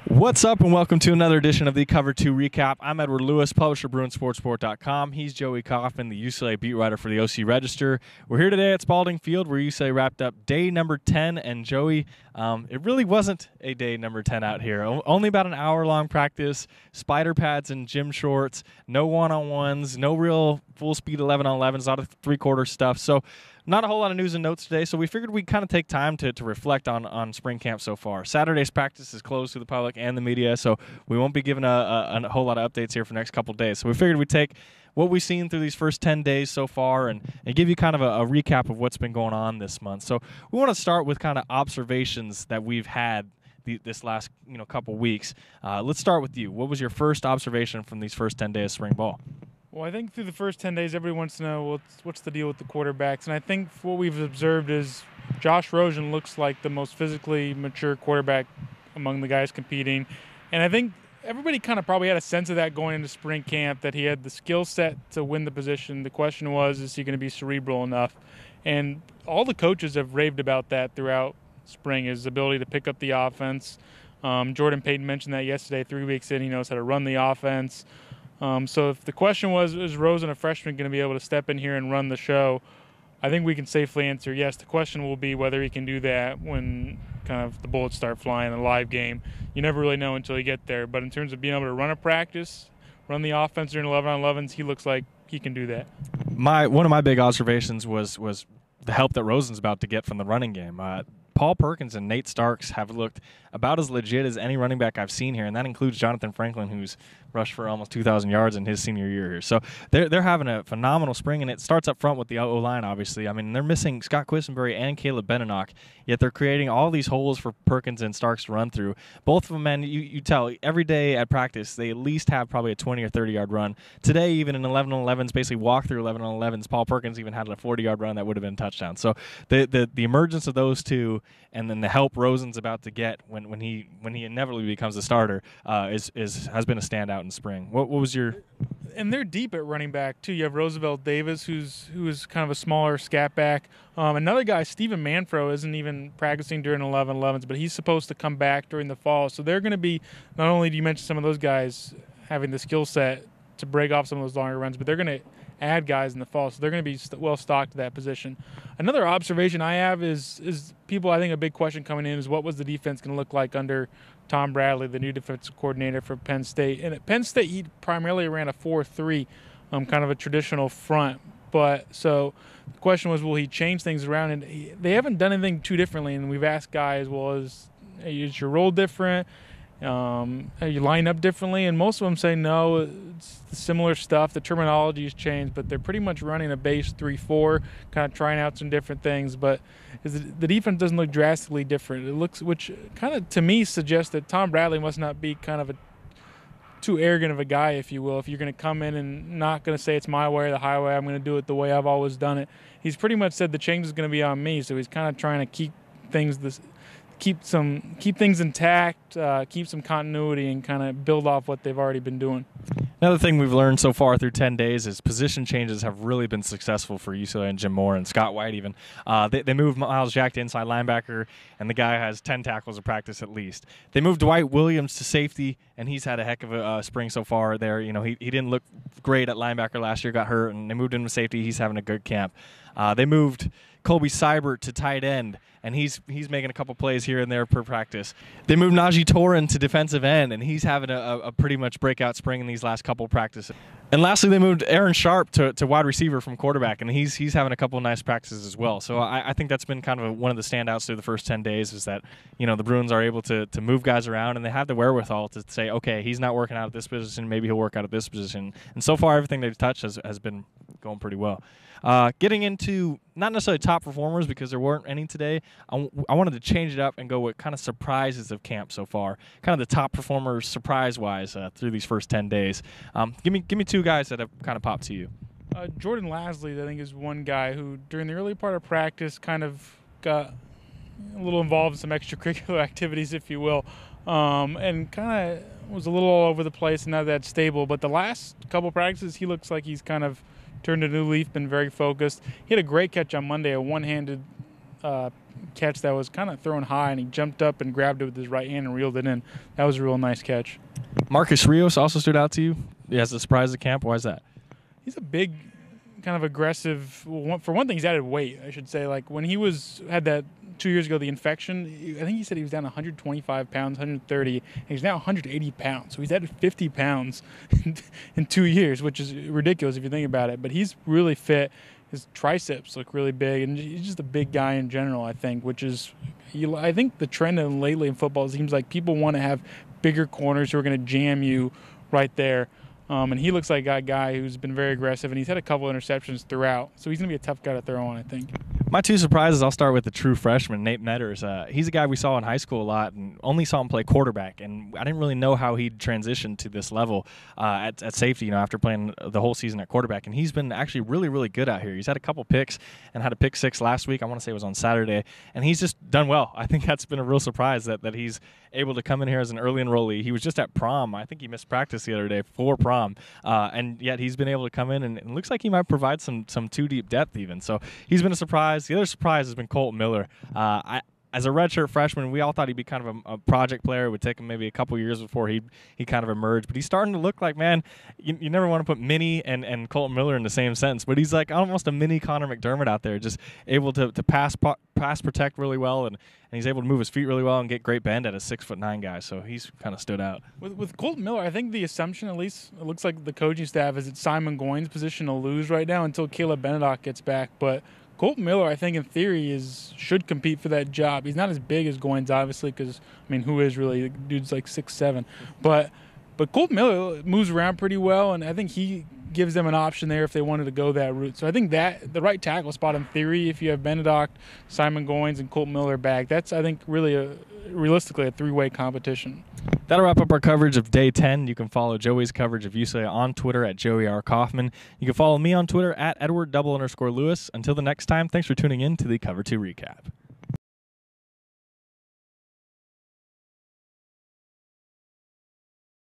What's up, and welcome to another edition of the Cover 2 Recap. I'm Edward Lewis, publisher of BruinSportsReport.com. He's Joey Kaufman, the UCLA beat writer for the OC Register. We're here today at Spalding Field, where UCLA wrapped up day number 10. And Joey, it really wasn't a day number 10 out here. Only about an hour-long practice, spider pads and gym shorts, no one-on-ones, no real full-speed 11-on-11s, a lot of three-quarter stuff. So not a whole lot of news and notes today, so we figured we'd kind of take time to reflect on spring camp so far. Saturday's practice is closed to the public and the media, so we won't be giving a whole lot of updates here for the next couple days. So we figured we'd take what we've seen through these first 10 days so far and give you kind of a recap of what's been going on this month. So we want to start with kind of observations that we've had this last couple weeks. Let's start with you. What was your first observation from these first 10 days of spring ball? Well, I think through the first 10 days, everyone wants to know what's the deal with the quarterbacks. And I think what we've observed is Josh Rosen looks like the most physically mature quarterback among the guys competing. And I think everybody kind of probably had a sense of that going into spring camp, that he had the skill set to win the position. The question was, is he going to be cerebral enough? And all the coaches have raved about that throughout spring, his ability to pick up the offense. Jordan Payton mentioned that yesterday. 3 weeks in, he knows how to run the offense. So if the question was, is Rosen, a freshman, going to be able to step in here and run the show, I think we can safely answer yes. The question will be whether he can do that when kind of the bullets start flying in a live game. You never really know until you get there. But in terms of being able to run a practice, run the offense during 11-on-11s, he looks like he can do that. One of my big observations was the help that Rosen's about to get from the running game. Paul Perkins and Nate Starks have looked about as legit as any running back I've seen here, and that includes Jonathan Franklin, who's rushed for almost 2,000 yards in his senior year here. So they're having a phenomenal spring, and it starts up front with the O-line, obviously. I mean, they're missing Scott Quisenberry and Caleb Benenoch, yet they're creating all these holes for Perkins and Starks to run through. Both of them, man, you tell, every day at practice, they at least have probably a 20 or 30-yard run. Today, even in 11-on-11s, basically walk through 11-on-11s, Paul Perkins even had a 40-yard run that would have been a touchdown. So the emergence of those two, and then the help Rosen's about to get when he inevitably becomes a starter has been a standout in spring. What was your? And they're deep at running back too. You have Roosevelt Davis, who is kind of a smaller scat back. Another guy, Stephen Manfro, isn't even practicing during 11-11s, but he's supposed to come back during the fall. So they're going to be, not only do you mention some of those guys having the skill set to break off some of those longer runs, but they're going to add guys in the fall, so they're going to be well stocked at that position. Another observation I have is people, I think a big question coming in is what was the defense going to look like under Tom Bradley, the new defensive coordinator for Penn State. And at Penn State, he primarily ran a 4-3, kind of a traditional front. But so the question was, will he change things around? And they haven't done anything too differently. And we've asked guys, well, is your role different? You line up differently, and most of them say no, it's similar stuff. The terminology has changed, but they're pretty much running a base 3-4, kind of trying out some different things. But the defense doesn't look drastically different. It looks, which kind of to me suggests that Tom Bradley must not be kind of too arrogant of a guy, if you will. If you're going to come in and not going to say it's my way or the highway, I'm going to do it the way I've always done it. He's pretty much said the change is going to be on me, so he's kind of trying to keep things keep things intact, keep some continuity, and kind of build off what they've already been doing. Another thing we've learned so far through 10 days is position changes have really been successful for UCLA and Jim Moore and Scott White even. They moved Miles Jack to inside linebacker, and the guy has 10 tackles of practice at least. They moved Dwight Williams to safety, and he's had a heck of a spring so far there. He didn't look great at linebacker last year, got hurt, and they moved him to safety. He's having a good camp. They moved Colby Seibert to tight end, and he's making a couple plays here and there per practice. They moved Najee Torin to defensive end, and he's having a pretty much breakout spring in these last couple practices. And lastly, they moved Aaron Sharp to wide receiver from quarterback, and he's having a couple of nice practices as well. So I think that's been kind of one of the standouts through the first 10 days is that the Bruins are able to move guys around, and they have the wherewithal to say, okay, he's not working out at this position, maybe he'll work out at this position. And so far, everything they've touched has been going pretty well. Getting into not necessarily top performers because there weren't any today. I wanted to change it up and go with kind of surprises of camp so far, kind of the top performers surprise-wise through these first 10 days. Give me two guys that have kind of popped to you. Jordan Lasley, I think, is one guy who during the early part of practice kind of got a little involved in some extracurricular activities, if you will, and kind of was a little all over the place and not that stable. But the last couple practices, he looks like he's kind of turned a new leaf, been very focused. He had a great catch on Monday, a one-handed catch that was kind of thrown high, and he jumped up and grabbed it with his right hand and reeled it in. That was a real nice catch. Marcus Rios also stood out to you as a surprise at camp. Why is that? He's a big, kind of aggressive. Well, for one thing, he's added weight, I should say. Like when he had that 2 years ago, the infection, I think he said he was down 125 pounds, 130, and he's now 180 pounds. So he's added 50 pounds in 2 years, which is ridiculous if you think about it. But he's really fit. His triceps look really big, and he's just a big guy in general, I think, which is, I think the trend lately in football seems like people want to have bigger corners who are going to jam you right there. And he looks like a guy who's been very aggressive, and he's had a couple interceptions throughout. So he's going to be a tough guy to throw on, I think. My two surprises, I'll start with the true freshman, Nate Metters. He's a guy we saw in high school a lot and only saw him play quarterback. And I didn't really know how he'd transition to this level at safety, after playing the whole season at quarterback. And he's been actually really, really good out here. He's had a couple picks and had a pick 6 last week. I want to say it was on Saturday. And he's just done well. I think that's been a real surprise that he's able to come in here as an early enrollee. He was just at prom. I think he missed practice the other day for prom. And yet he's been able to come in, and it looks like he might provide some two-deep depth even. So he's been a surprise. The other surprise has been Colton Miller. As a redshirt freshman, we all thought he'd be kind of a project player. It would take him maybe a couple years before he kind of emerged. But he's starting to look like, man, you never want to put Mini and Colton Miller in the same sentence. But he's like almost a mini Connor McDermott out there, just able to pass protect really well, and he's able to move his feet really well and get great bend at a 6'9" guy. So he's kind of stood out. With Colton Miller, I think the assumption, at least it looks like the coaching staff, is it's Simon Goins' position to lose right now until Caleb Benedict gets back. But Colton Miller, I think in theory, should compete for that job. He's not as big as Goins, obviously, because, who is really? The dude's like 6'7". But Colton Miller moves around pretty well, and I think he gives them an option there if they wanted to go that route. So I think that the right tackle spot in theory, if you have Benedict, Simon Goins, and Colton Miller back, that's, I think, really realistically a three-way competition. That'll wrap up our coverage of Day 10. You can follow Joey's coverage of UCLA on Twitter at Joey R. Kaufman. You can follow me on Twitter at Edward_Lewis. Until the next time, thanks for tuning in to the Cover 2 Recap.